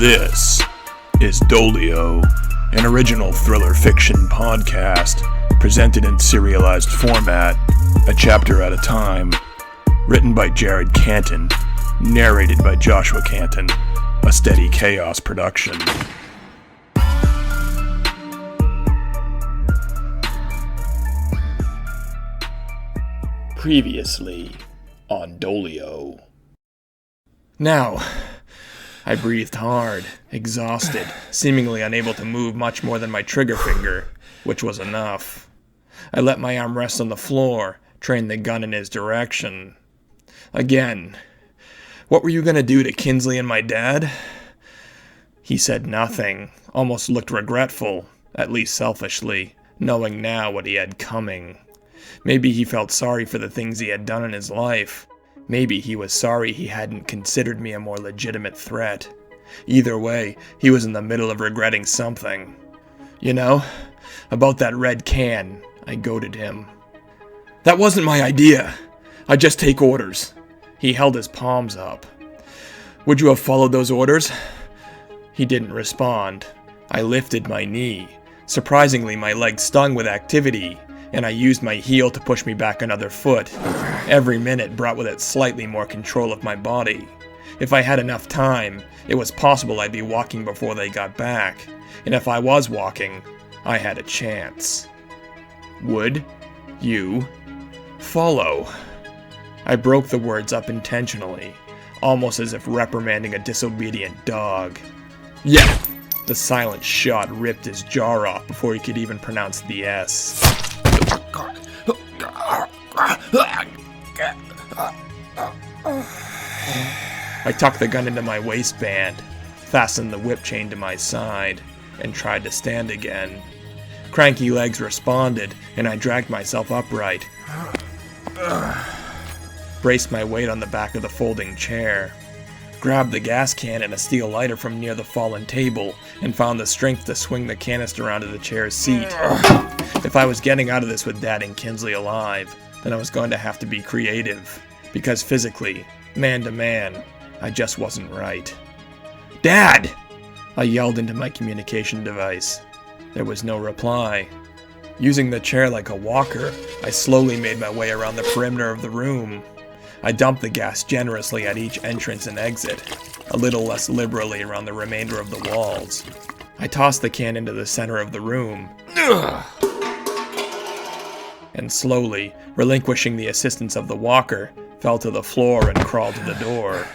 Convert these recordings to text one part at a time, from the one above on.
This is Doleo, an original thriller fiction podcast presented in serialized format, a chapter at a time. Written by Jared Canton, narrated by Joshua Canton, a SteadyChaos production. Previously on Doleo. Now, I breathed hard, exhausted, seemingly unable to move much more than my trigger finger, which was enough. I let my arm rest on the floor, trained the gun in his direction. Again, what were you going to do to Kinsley and my dad? He said nothing, almost looked regretful, at least selfishly, knowing now what he had coming. Maybe he felt sorry for the things he had done in his life. Maybe he was sorry he hadn't considered me a more legitimate threat. Either way, he was in the middle of regretting something. You know, about that red can, I goaded him. That wasn't my idea. I just take orders. He held his palms up. Would you have followed those orders? He didn't respond. I lifted my knee. Surprisingly, my leg stung with activity, and I used my heel to push me back another foot. Every minute brought with it slightly more control of my body. If I had enough time, it was possible I'd be walking before they got back, and if I was walking, I had a chance. Would you follow? I broke the words up intentionally, almost as if reprimanding a disobedient dog. Yeah! The silent shot ripped his jaw off before he could even pronounce the S. I tucked the gun into my waistband, fastened the whip chain to my side, and tried to stand again. Cranky legs responded, and I dragged myself upright. Braced my weight on the back of the folding chair. Grabbed the gas can and a steel lighter from near the fallen table, and found the strength to swing the canister onto the chair's seat. If I was getting out of this with Dad and Kinsley alive, then I was going to have to be creative, because physically, man to man, I just wasn't right. Dad! I yelled into my communication device. There was no reply. Using the chair like a walker, I slowly made my way around the perimeter of the room. I dumped the gas generously at each entrance and exit, a little less liberally around the remainder of the walls. I tossed the can into the center of the room, and slowly, relinquishing the assistance of the walker, fell to the floor and crawled to the door.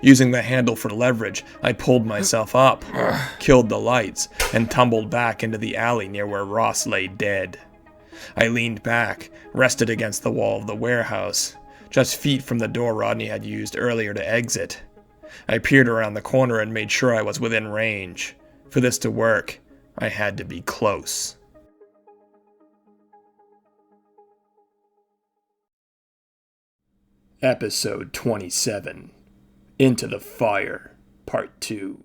Using the handle for leverage, I pulled myself up, killed the lights, and tumbled back into the alley near where Ross lay dead. I leaned back, rested against the wall of the warehouse, just feet from the door Rodney had used earlier to exit. I peered around the corner and made sure I was within range. For this to work, I had to be close. Episode 27. Into the Fire, Part 2.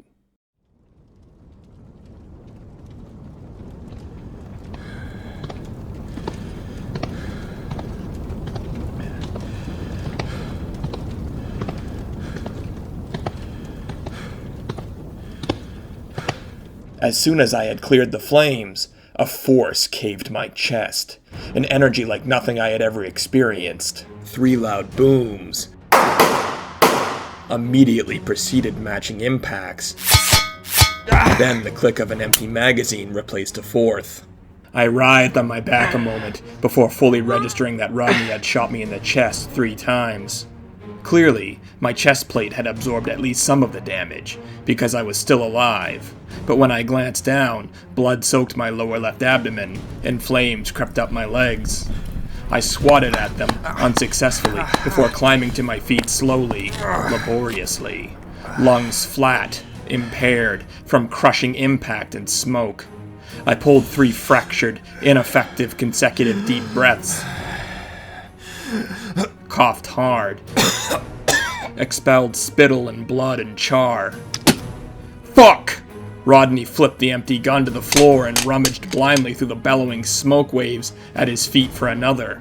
As soon as I had cleared the flames, a force caved my chest, an energy like nothing I had ever experienced. 3 loud booms immediately preceded matching impacts. Then the click of an empty magazine replaced a fourth. I writhed on my back a moment before fully registering that Rodney had shot me in the chest 3 times. Clearly, my chest plate had absorbed at least some of the damage, because I was still alive. But when I glanced down, blood soaked my lower left abdomen, and flames crept up my legs. I swatted at them, unsuccessfully, before climbing to my feet slowly, laboriously. Lungs flat, impaired, from crushing impact and smoke. I pulled 3 fractured, ineffective, consecutive deep breaths. Coughed hard. Expelled spittle and blood and char. Fuck! Rodney flipped the empty gun to the floor and rummaged blindly through the bellowing smoke waves at his feet for another.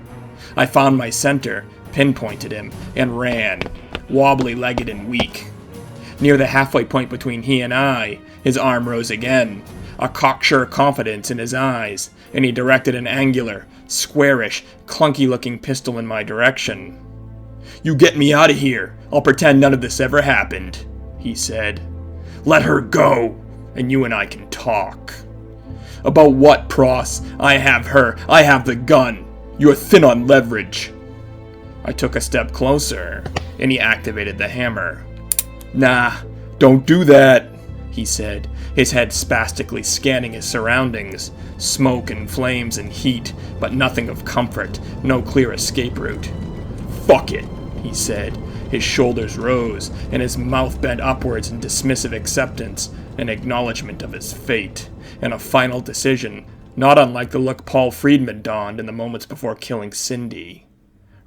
I found my center, pinpointed him, and ran, wobbly-legged and weak. Near the halfway point between he and I, his arm rose again, a cocksure confidence in his eyes, and he directed an angular, squarish, clunky-looking pistol in my direction. "You get me out of here. I'll pretend none of this ever happened," he said. "Let her go, and you and I can talk." "About what, Pross? I have her. I have the gun. You're thin on leverage." I took a step closer, and he activated the hammer. "Nah, don't do that," he said, his head spastically scanning his surroundings. Smoke and flames and heat, but nothing of comfort, no clear escape route. "Fuck it," he said. His shoulders rose, and his mouth bent upwards in dismissive acceptance, an acknowledgement of his fate, and a final decision, not unlike the look Paul Friedman donned in the moments before killing Cindy.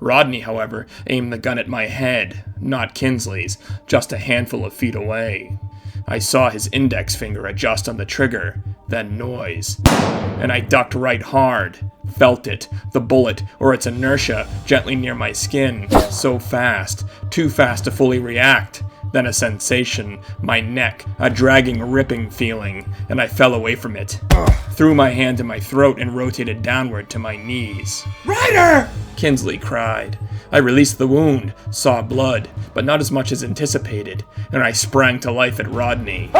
Rodney, however, aimed the gun at my head, not Kinsley's, just a handful of feet away. I saw his index finger adjust on the trigger, then noise, and I ducked right hard, felt it, the bullet, or its inertia, gently near my skin, so fast, too fast to fully react, then a sensation, my neck, a dragging, ripping feeling, and I fell away from it, threw my hand to my throat and rotated downward to my knees. "Ryder!" Kinsley cried. I released the wound, saw blood, but not as much as anticipated, and I sprang to life at Rodney.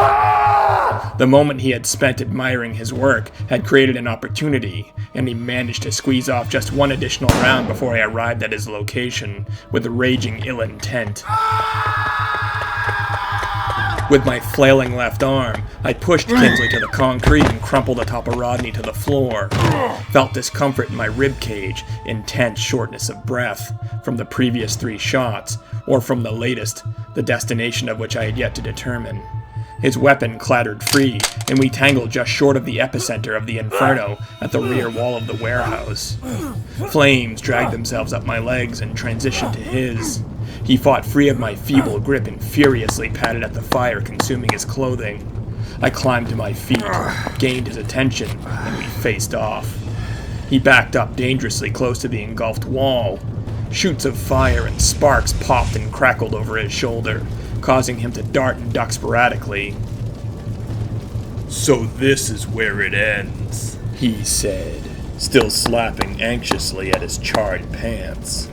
The moment he had spent admiring his work had created an opportunity, and he managed to squeeze off just one additional round before I arrived at his location, with raging ill intent. With my flailing left arm, I pushed Kinsley to the concrete and crumpled atop of Rodney to the floor. Felt discomfort in my rib cage, intense shortness of breath, from the previous 3 shots, or from the latest, the destination of which I had yet to determine. His weapon clattered free, and we tangled just short of the epicenter of the inferno at the rear wall of the warehouse. Flames dragged themselves up my legs and transitioned to his. He fought free of my feeble grip and furiously patted at the fire consuming his clothing. I climbed to my feet, gained his attention, and we faced off. He backed up dangerously close to the engulfed wall. Shoots of fire and sparks popped and crackled over his shoulder, causing him to dart and duck sporadically. "So this is where it ends," he said, still slapping anxiously at his charred pants.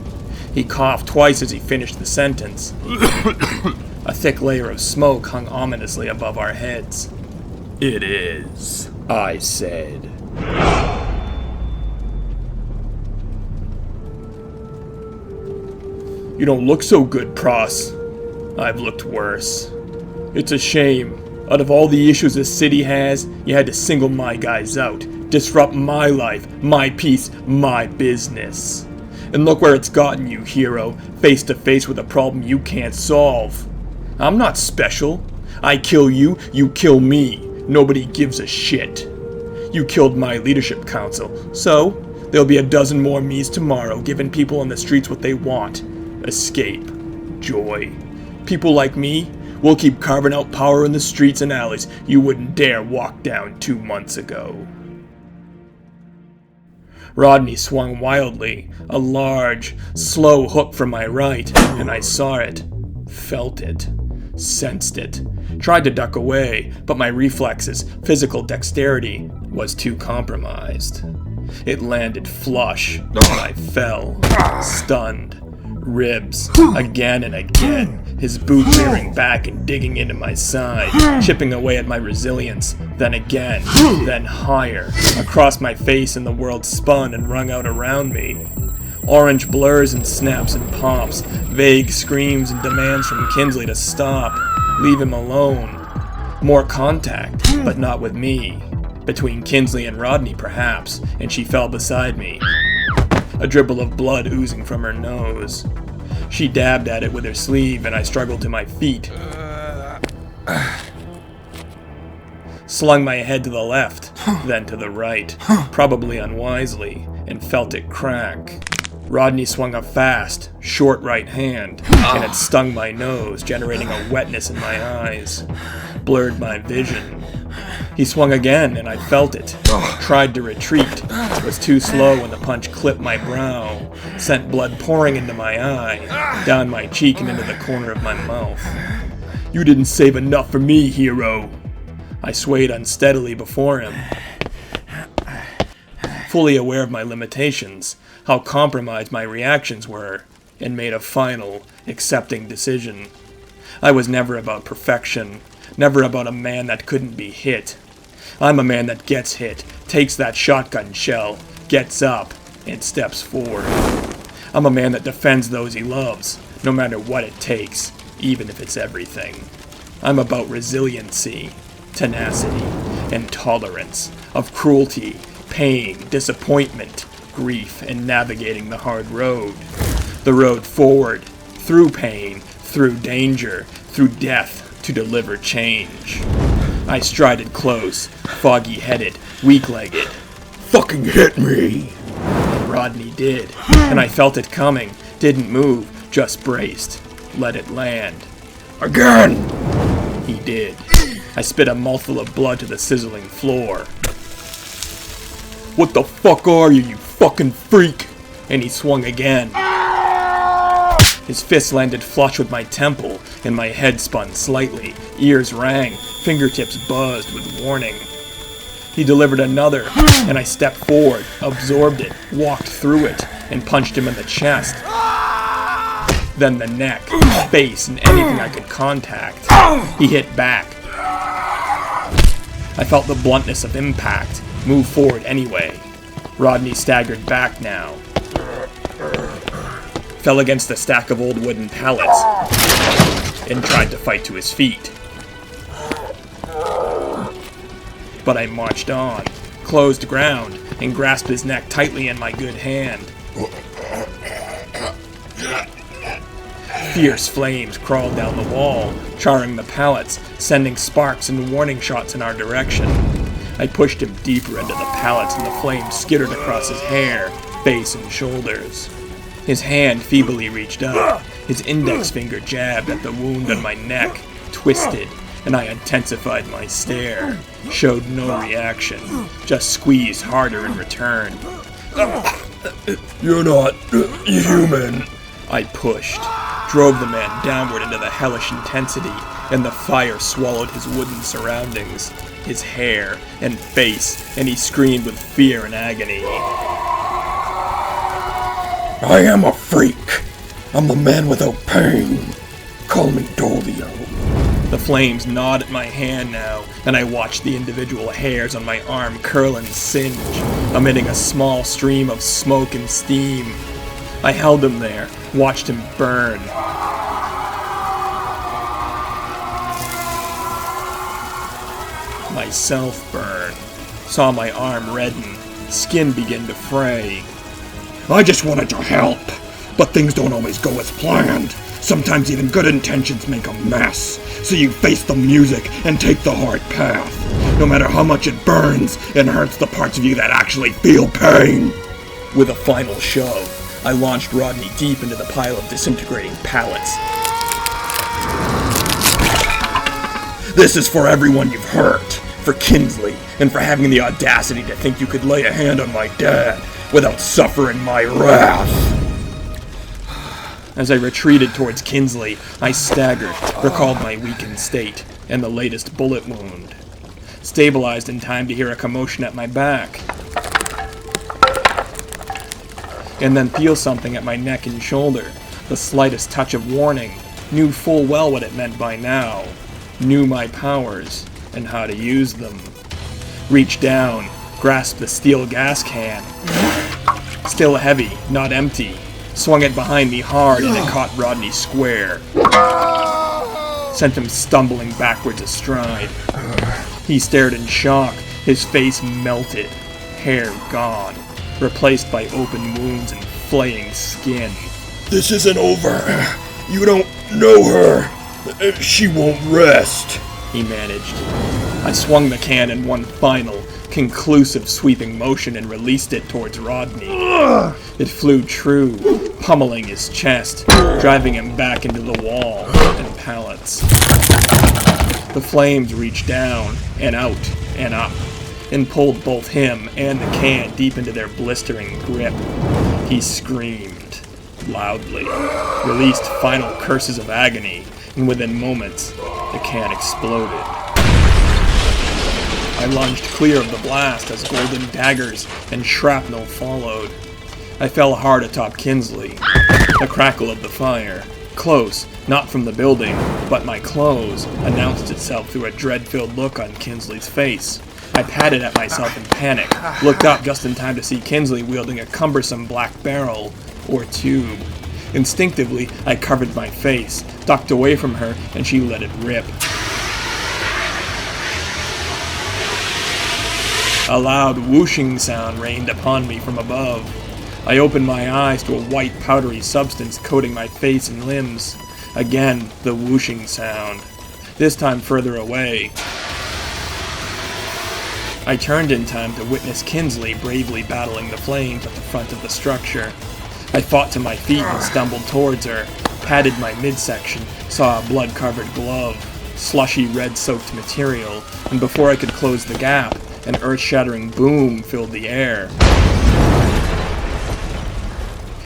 He coughed twice as he finished the sentence. A thick layer of smoke hung ominously above our heads. "It is," I said. "You don't look so good, Pross." "I've looked worse. It's a shame. Out of all the issues this city has, you had to single my guys out, disrupt my life, my peace, my business. And look where it's gotten you, hero, face to face with a problem you can't solve. I'm not special. I kill you, you kill me. Nobody gives a shit. You killed my leadership council, so there'll be a dozen more me's tomorrow giving people on the streets what they want. Escape. Joy. People like me will keep carving out power in the streets and alleys you wouldn't dare walk down 2 months ago." Rodney swung wildly, a large, slow hook from my right, and I saw it, felt it, sensed it, tried to duck away, but my reflexes, physical dexterity, was too compromised. It landed flush, and I fell, stunned. Ribs, again and again, his boot rearing back and digging into my side, chipping away at my resilience, then again, then higher, across my face and the world spun and wrung out around me. Orange blurs and snaps and pops, vague screams and demands from Kinsley to stop, leave him alone. More contact, but not with me. Between Kinsley and Rodney, perhaps, and she fell beside me. A dribble of blood oozing from her nose. She dabbed at it with her sleeve, and I struggled to my feet. Slung my head to the left, then to the right, probably unwisely, and felt it crack. Rodney swung a fast, short right hand, and it stung my nose, generating a wetness in my eyes. Blurred my vision. He swung again, and I felt it. Tried to retreat, was too slow when the punch clipped my brow, sent blood pouring into my eye, down my cheek and into the corner of my mouth. You didn't save enough for me, hero. I swayed unsteadily before him, fully aware of my limitations, how compromised my reactions were, and made a final, accepting decision. I was never about perfection, never about a man that couldn't be hit. I'm a man that gets hit, takes that shotgun shell, gets up, and steps forward. I'm a man that defends those he loves, no matter what it takes, even if it's everything. I'm about resiliency, tenacity, and tolerance of cruelty, pain, disappointment, grief, and navigating the hard road. The road forward, through pain, through danger, through death, to deliver change. I strided close, foggy-headed, weak-legged. Fucking hit me! Rodney did, and I felt it coming, didn't move, just braced, let it land. Again! He did. I spit a mouthful of blood to the sizzling floor. What the fuck are you, you fucking freak? And he swung again. His fist landed flush with my temple, and my head spun slightly. Ears rang, fingertips buzzed with warning. He delivered another, and I stepped forward, absorbed it, walked through it, and punched him in the chest. Then the neck, face, and anything I could contact. He hit back. I felt the bluntness of impact, move forward anyway. Rodney staggered back now. Fell against a stack of old wooden pallets, and tried to fight to his feet. But I marched on, closed ground, and grasped his neck tightly in my good hand. Fierce flames crawled down the wall, charring the pallets, sending sparks and warning shots in our direction. I pushed him deeper into the pallets, and the flames skittered across his hair, face, and shoulders. His hand feebly reached up. His index finger jabbed at the wound on my neck, twisted, and I intensified my stare. Showed no reaction, just squeezed harder in return. You're not human. I pushed, drove the man downward into the hellish intensity, and the fire swallowed his wooden surroundings, his hair and face, and he screamed with fear and agony. I am a freak. I'm the man without pain. Call me Doleo. The flames gnawed at my hand now, and I watched the individual hairs on my arm curl and singe, emitting a small stream of smoke and steam. I held him there, watched him burn. Myself burn. Saw my arm redden, skin begin to fray. I just wanted to help, but things don't always go as planned. Sometimes even good intentions make a mess, so you face the music and take the hard path. No matter how much it burns and hurts the parts of you that actually feel pain. With a final shove, I launched Rodney deep into the pile of disintegrating pallets. This is for everyone you've hurt, for Kinsley, and for having the audacity to think you could lay a hand on my dad without suffering my wrath. As I retreated towards Kinsley, I staggered, recalled my weakened state, and the latest bullet wound. Stabilized in time to hear a commotion at my back. And then feel something at my neck and shoulder, the slightest touch of warning. Knew full well what it meant by now. Knew my powers, and how to use them. Reached down, grasped the steel gas can. Still heavy, not empty. Swung it behind me hard, and it caught Rodney square. Sent him stumbling backwards astride. He stared in shock, his face melted, hair gone, replaced by open wounds and flaying skin. This isn't over. You don't know her. She won't rest, he managed. I swung the can in one final, conclusive sweeping motion and released it towards Rodney. It flew true, pummeling his chest, driving him back into the wall and pallets. The flames reached down and out and up, and pulled both him and the can deep into their blistering grip. He screamed loudly, released final curses of agony, and within moments, The can exploded. I lunged clear of the blast as golden daggers and shrapnel followed. I fell hard atop Kinsley. The crackle of the fire, close, not from the building, but my clothes, announced itself through a dread-filled look on Kinsley's face. I patted at myself in panic, looked up just in time to see Kinsley wielding a cumbersome black barrel, or tube. Instinctively, I covered my face, ducked away from her, and she let it rip. A loud whooshing sound rained upon me from above. I opened my eyes to a white powdery substance coating my face and limbs. Again, the whooshing sound. This time further away. I turned in time to witness Kinsley bravely battling the flames at the front of the structure. I fought to my feet and stumbled towards her, patted my midsection, saw a blood-covered glove, slushy red-soaked material, and before I could close the gap, an earth-shattering boom filled the air.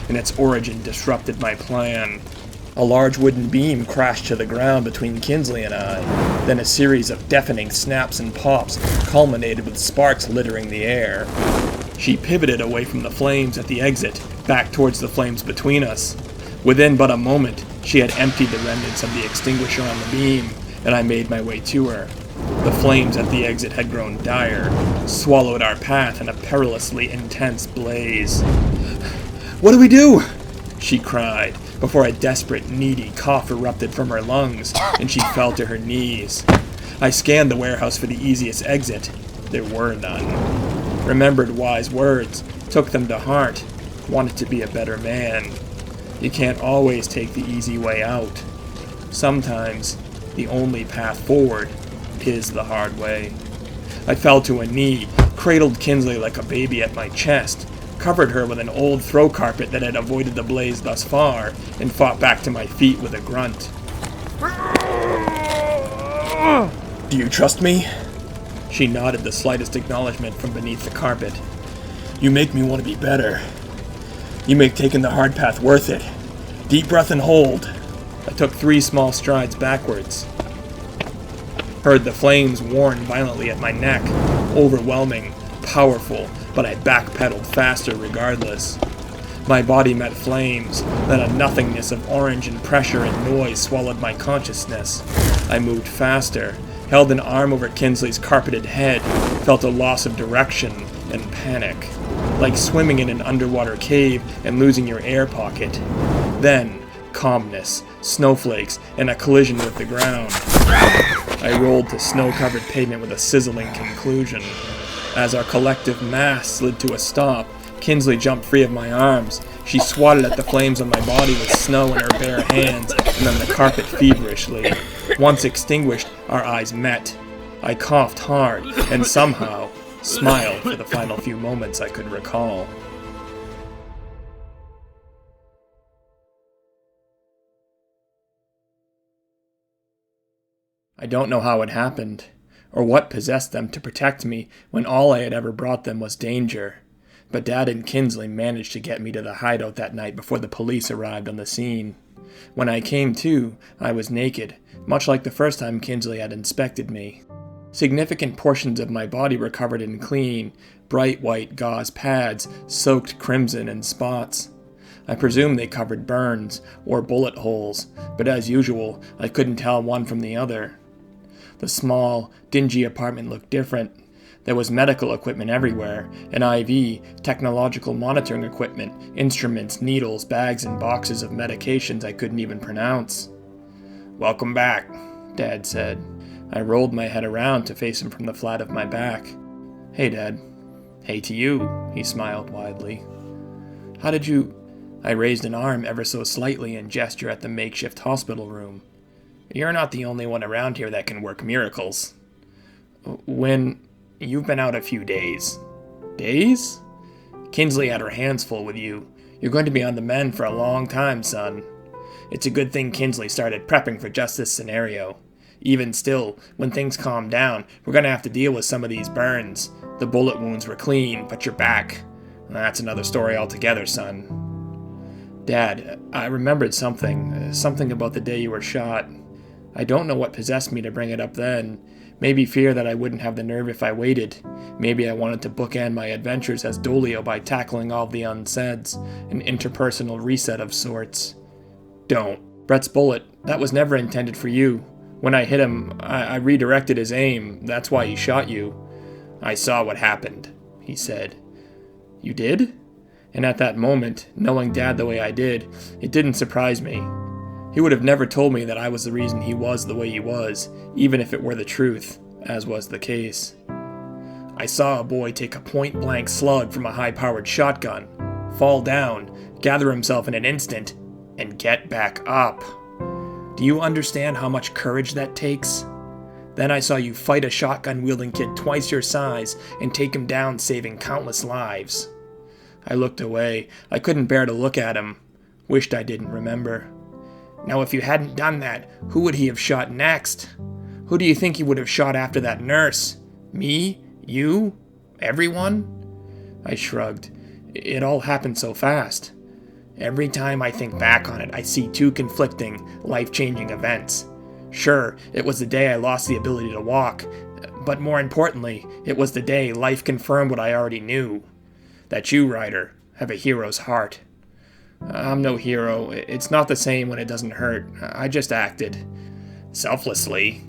And its origin disrupted my plan. A large wooden beam crashed to the ground between Kinsley and I. Then a series of deafening snaps and pops culminated with sparks littering the air. She pivoted away from the flames at the exit, back towards the flames between us. Within but a moment, she had emptied the remnants of the extinguisher on the beam, and I made my way to her. The flames at the exit had grown dire, swallowed our path in a perilously intense blaze. "What do we do?" she cried, before a desperate, needy cough erupted from her lungs, and she fell to her knees. I scanned the warehouse for the easiest exit. There were none. Remembered wise words, took them to heart, wanted to be a better man. You can't always take the easy way out. Sometimes, the only path forward is the hard way. I fell to a knee, cradled Kinsley like a baby at my chest, covered her with an old throw carpet that had avoided the blaze thus far, and fought back to my feet with a grunt. "Do you trust me?" She nodded the slightest acknowledgement from beneath the carpet. "You make me want to be better. You make taking the hard path worth it. Deep breath and hold." I took 3 small strides backwards. Heard the flames warn violently at my neck. Overwhelming, powerful, but I backpedaled faster regardless. My body met flames, then a nothingness of orange and pressure and noise swallowed my consciousness. I moved faster, held an arm over Kinsley's carpeted head, felt a loss of direction and panic, like swimming in an underwater cave and losing your air pocket. Then, calmness, snowflakes, and a collision with the ground. I rolled to snow-covered pavement with a sizzling conclusion. As our collective mass slid to a stop, Kinsley jumped free of my arms. She swatted at the flames on my body with snow in her bare hands, and then the carpet feverishly. Once extinguished, our eyes met. I coughed hard, and somehow smiled for the final few moments I could recall. I don't know how it happened, or what possessed them to protect me when all I had ever brought them was danger. But Dad and Kinsley managed to get me to the hideout that night before the police arrived on the scene. When I came to, I was naked, much like the first time Kinsley had inspected me. Significant portions of my body were covered in clean, bright white gauze pads, soaked crimson in spots. I presume they covered burns, or bullet holes, but as usual, I couldn't tell one from the other. The small, dingy apartment looked different. There was medical equipment everywhere, an IV, technological monitoring equipment, instruments, needles, bags, and boxes of medications I couldn't even pronounce. "Welcome back," Dad said. I rolled my head around to face him from the flat of my back. "Hey, Dad." "Hey to you," he smiled widely. "How did you—" I raised an arm ever so slightly in gesture at the makeshift hospital room. "You're not the only one around here that can work miracles." You've been out a few days." "Days?" "Kinsley had her hands full with you. You're going to be on the mend for a long time, son. It's a good thing Kinsley started prepping for just this scenario. Even still, when things calm down, we're going to have to deal with some of these burns. The bullet wounds were clean, but you're back. That's another story altogether, son." "Dad, I remembered something about the day you were shot." I don't know what possessed me to bring it up then. Maybe fear that I wouldn't have the nerve if I waited. Maybe I wanted to bookend my adventures as Doleo by tackling all the unsaids, an interpersonal reset of sorts. Don't. Brett's bullet, that was never intended for you. When I hit him, I redirected his aim. That's why he shot you. I saw what happened, he said. You did? And at that moment, knowing Dad the way I did, it didn't surprise me. He would have never told me that I was the reason he was the way he was, even if it were the truth, as was the case. I saw a boy take a point-blank slug from a high-powered shotgun, fall down, gather himself in an instant, and get back up. Do you understand how much courage that takes? Then I saw you fight a shotgun-wielding kid twice your size and take him down, saving countless lives. I looked away. I couldn't bear to look at him. Wished I didn't remember. Now, if you hadn't done that, who would he have shot next? Who do you think he would have shot after that nurse? Me? You? Everyone? I shrugged. It all happened so fast. Every time I think back on it, I see two conflicting, life-changing events. Sure, it was the day I lost the ability to walk, but more importantly, it was the day life confirmed what I already knew. That you, Ryder, have a hero's heart. I'm no hero. It's not the same when it doesn't hurt. I just acted. Selflessly.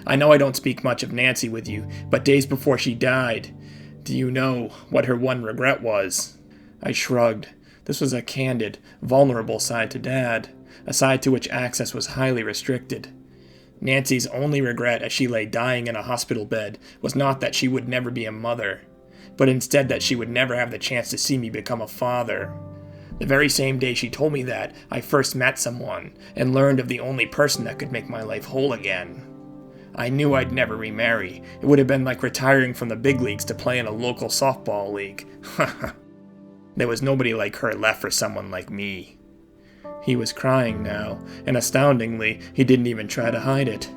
I know I don't speak much of Nancy with you, but days before she died, do you know what her one regret was? I shrugged. This was a candid, vulnerable side to Dad, a side to which access was highly restricted. Nancy's only regret as she lay dying in a hospital bed was not that she would never be a mother, but instead that she would never have the chance to see me become a father. The very same day she told me that, I first met someone and learned of the only person that could make my life whole again. I knew I'd never remarry. It would have been like retiring from the big leagues to play in a local softball league. There was nobody like her left for someone like me. He was crying now, and astoundingly, he didn't even try to hide it.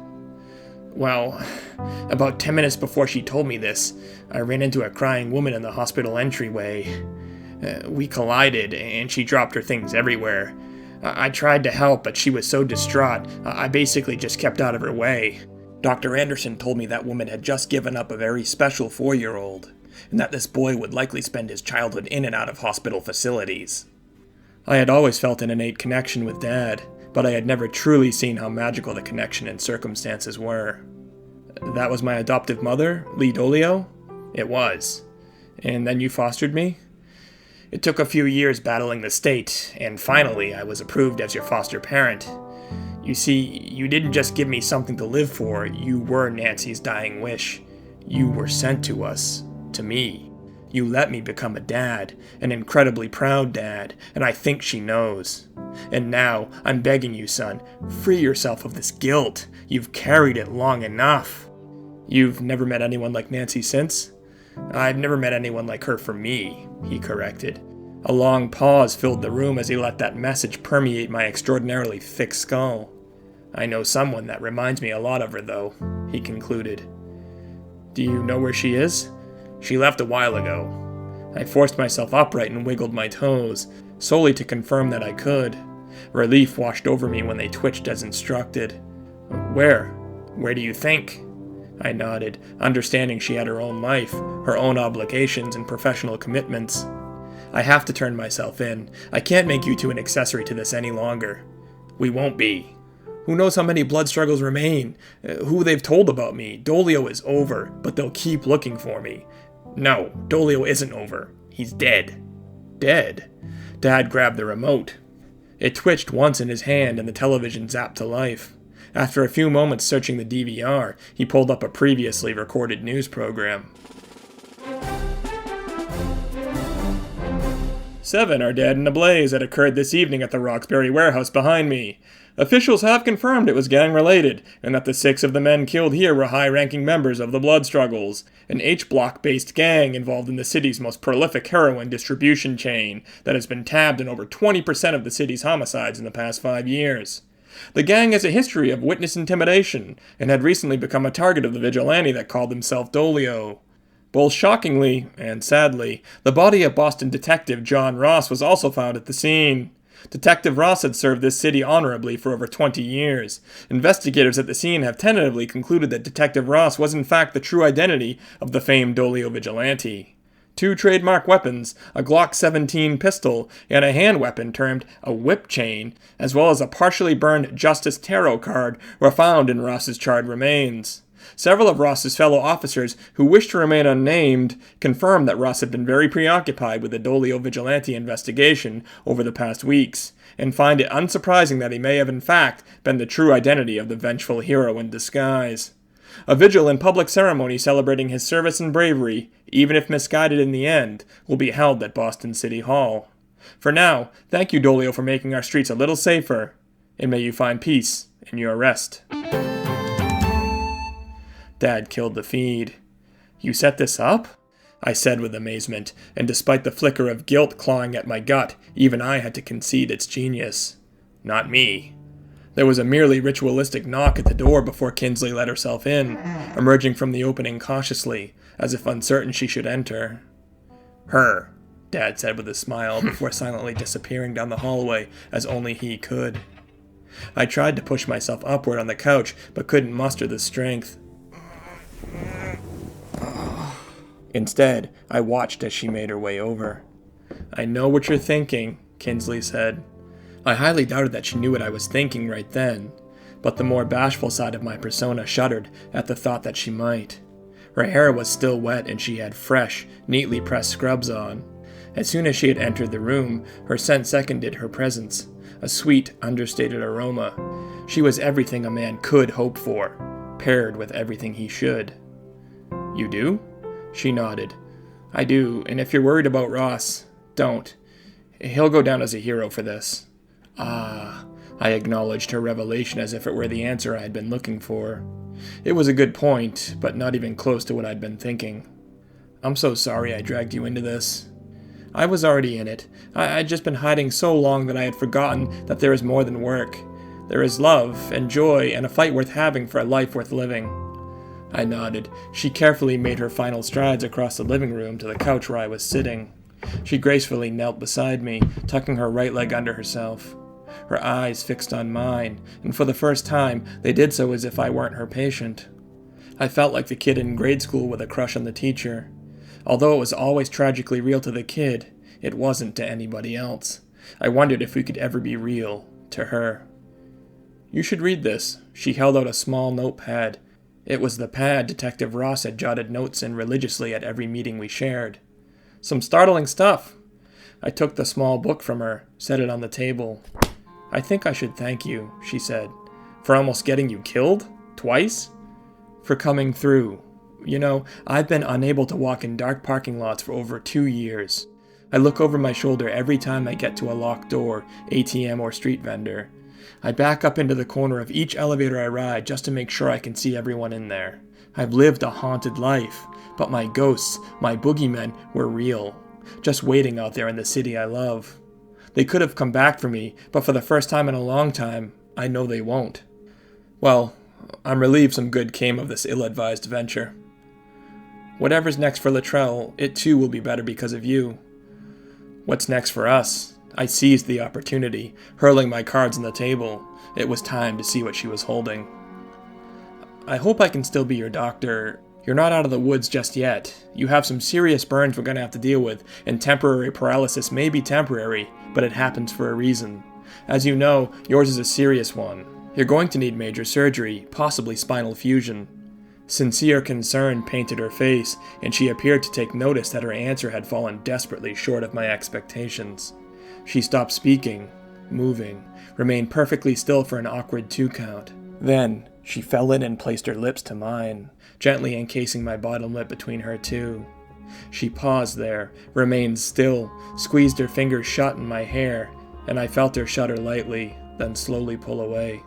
Well, about 10 minutes before she told me this, I ran into a crying woman in the hospital entryway. We collided, and she dropped her things everywhere. I tried to help, but she was so distraught, I basically just kept out of her way. Dr. Anderson told me that woman had just given up a very special 4-year-old, and that this boy would likely spend his childhood in and out of hospital facilities. I had always felt an innate connection with Dad, but I had never truly seen how magical the connection and circumstances were. That was my adoptive mother, Lee Doleo? It was. And then you fostered me? It took a few years battling the state, and finally I was approved as your foster parent. You see, you didn't just give me something to live for, you were Nancy's dying wish. You were sent to us, to me. You let me become a dad, an incredibly proud dad, and I think she knows. And now, I'm begging you, son, free yourself of this guilt. You've carried it long enough. You've never met anyone like Nancy since? I've never met anyone like her for me, he corrected. A long pause filled the room as he let that message permeate my extraordinarily thick skull. I know someone that reminds me a lot of her, though, he concluded. Do you know where she is? She left a while ago. I forced myself upright and wiggled my toes, solely to confirm that I could. Relief washed over me when they twitched as instructed. Where? Where do you think? I nodded, understanding she had her own life, her own obligations and professional commitments. I have to turn myself in. I can't make you two an accessory to this any longer. We won't be. Who knows how many blood struggles remain? Who they've told about me? Doleo is over, but they'll keep looking for me. No, Doleo isn't over. He's dead. Dead? Dad grabbed the remote. It twitched once in his hand and the television zapped to life. After a few moments searching the DVR, he pulled up a previously recorded news program. 7 are dead in a blaze that occurred this evening at the Roxbury warehouse behind me. Officials have confirmed it was gang-related, and that the 6 of the men killed here were high-ranking members of the Blood Struggles, an H-block-based gang involved in the city's most prolific heroin distribution chain that has been tabbed in over 20% of the city's homicides in the past 5 years. The gang has a history of witness intimidation, and had recently become a target of the vigilante that called himself Doleo. Both shockingly, and sadly, the body of Boston detective John Ross was also found at the scene. Detective Ross had served this city honorably for over 20 years. Investigators at the scene have tentatively concluded that Detective Ross was in fact the true identity of the famed Doleo vigilante. 2 trademark weapons, a Glock 17 pistol, and a hand weapon termed a whip chain, as well as a partially burned Justice Tarot card, were found in Ross's charred remains. Several of Ross's fellow officers, who wished to remain unnamed, confirmed that Ross had been very preoccupied with the Doleo vigilante investigation over the past weeks, and find it unsurprising that he may have in fact been the true identity of the vengeful hero in disguise. A vigil and public ceremony celebrating his service and bravery, even if misguided in the end, will be held at Boston City Hall. For now, thank you, Doleo, for making our streets a little safer, and may you find peace in your rest. Dad killed the feed. You set this up? I said with amazement, and despite the flicker of guilt clawing at my gut, even I had to concede its genius. Not me. There was a merely ritualistic knock at the door before Kinsley let herself in, emerging from the opening cautiously, as if uncertain she should enter. Her, Dad said with a smile before silently disappearing down the hallway as only he could. I tried to push myself upward on the couch, but couldn't muster the strength. Instead, I watched as she made her way over. I know what you're thinking, Kinsley said. I highly doubted that she knew what I was thinking right then, but the more bashful side of my persona shuddered at the thought that she might. Her hair was still wet and she had fresh, neatly pressed scrubs on. As soon as she had entered the room, her scent seconded her presence, a sweet, understated aroma. She was everything a man could hope for, paired with everything he should. You do? She nodded. I do, and if you're worried about Ross, don't. He'll go down as a hero for this. Ah, I acknowledged her revelation as if it were the answer I had been looking for. It was a good point, but not even close to what I'd been thinking. I'm so sorry I dragged you into this. I was already in it. I'd just been hiding so long that I had forgotten that there is more than work. There is love and joy and a fight worth having for a life worth living. I nodded. She carefully made her final strides across the living room to the couch where I was sitting. She gracefully knelt beside me, tucking her right leg under herself. Her eyes fixed on mine, and for the first time, they did so as if I weren't her patient. I felt like the kid in grade school with a crush on the teacher. Although it was always tragically real to the kid, it wasn't to anybody else. I wondered if we could ever be real to her. You should read this. She held out a small notepad. It was the pad Detective Ross had jotted notes in religiously at every meeting we shared. Some startling stuff. I took the small book from her, set it on the table. I think I should thank you, she said. For almost getting you killed? Twice? For coming through. You know, I've been unable to walk in dark parking lots for over 2 years. I look over my shoulder every time I get to a locked door, ATM or street vendor. I back up into the corner of each elevator I ride just to make sure I can see everyone in there. I've lived a haunted life, but my ghosts, my boogeymen, were real, just waiting out there in the city I love. They could have come back for me, but for the first time in a long time, I know they won't. Well, I'm relieved some good came of this ill-advised venture. Whatever's next for Luttrell, it too will be better because of you. What's next for us? I seized the opportunity, hurling my cards on the table. It was time to see what she was holding. I hope I can still be your doctor. You're not out of the woods just yet. You have some serious burns we're going to have to deal with, and temporary paralysis may be temporary, but it happens for a reason. As you know, yours is a serious one. You're going to need major surgery, possibly spinal fusion. Sincere concern painted her face, and she appeared to take notice that her answer had fallen desperately short of my expectations. She stopped speaking, moving, remained perfectly still for an awkward 2 count. Then, she fell in and placed her lips to mine, gently encasing my bottom lip between her two. She paused there, remained still, squeezed her fingers shut in my hair, and I felt her shudder lightly, then slowly pull away.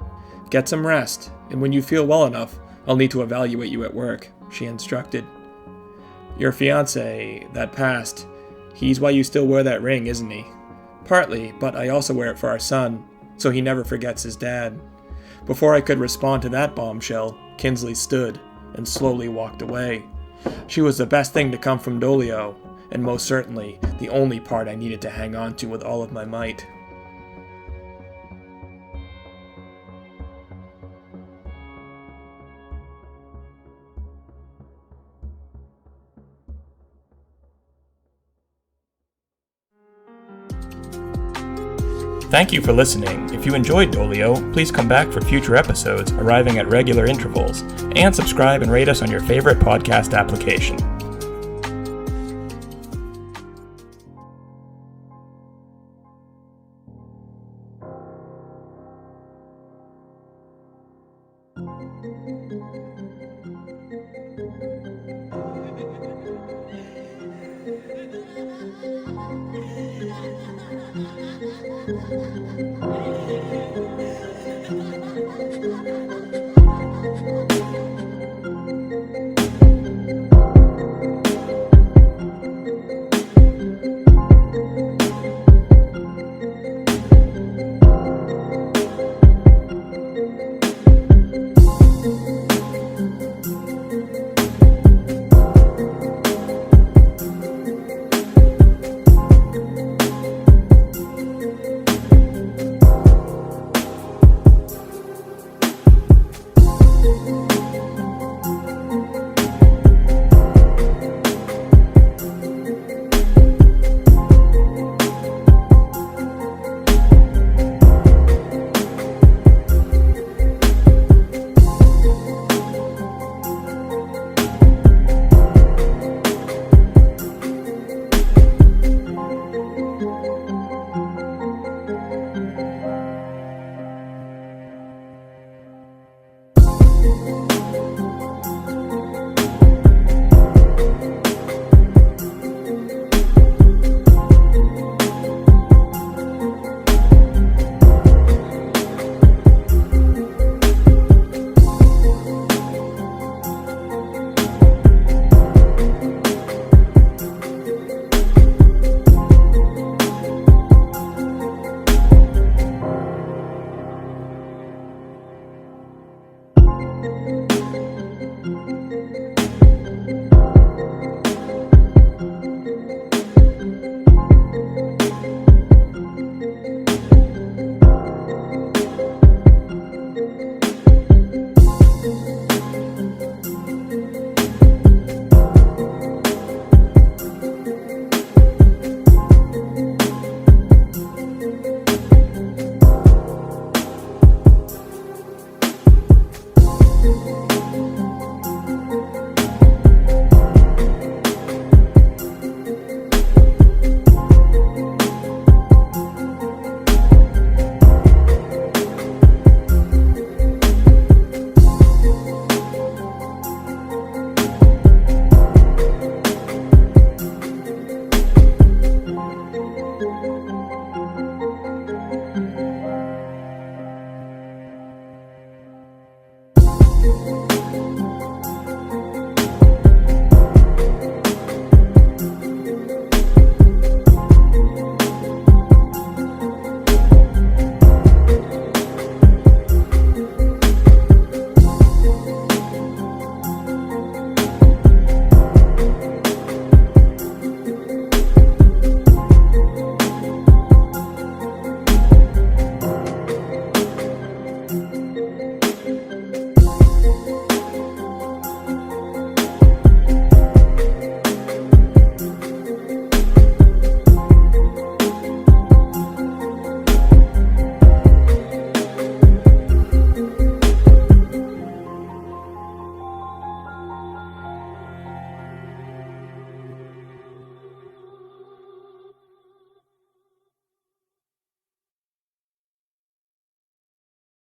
Get some rest, and when you feel well enough, I'll need to evaluate you at work, she instructed. Your fiancé, that passed, he's why you still wear that ring, isn't he? Partly, but I also wear it for our son, so he never forgets his dad. Before I could respond to that bombshell, Kinsley stood and slowly walked away. She was the best thing to come from Doleo, and most certainly the only part I needed to hang on to with all of my might. Thank you for listening. If you enjoyed Doleo, please come back for future episodes arriving at regular intervals, and subscribe and rate us on your favorite podcast application.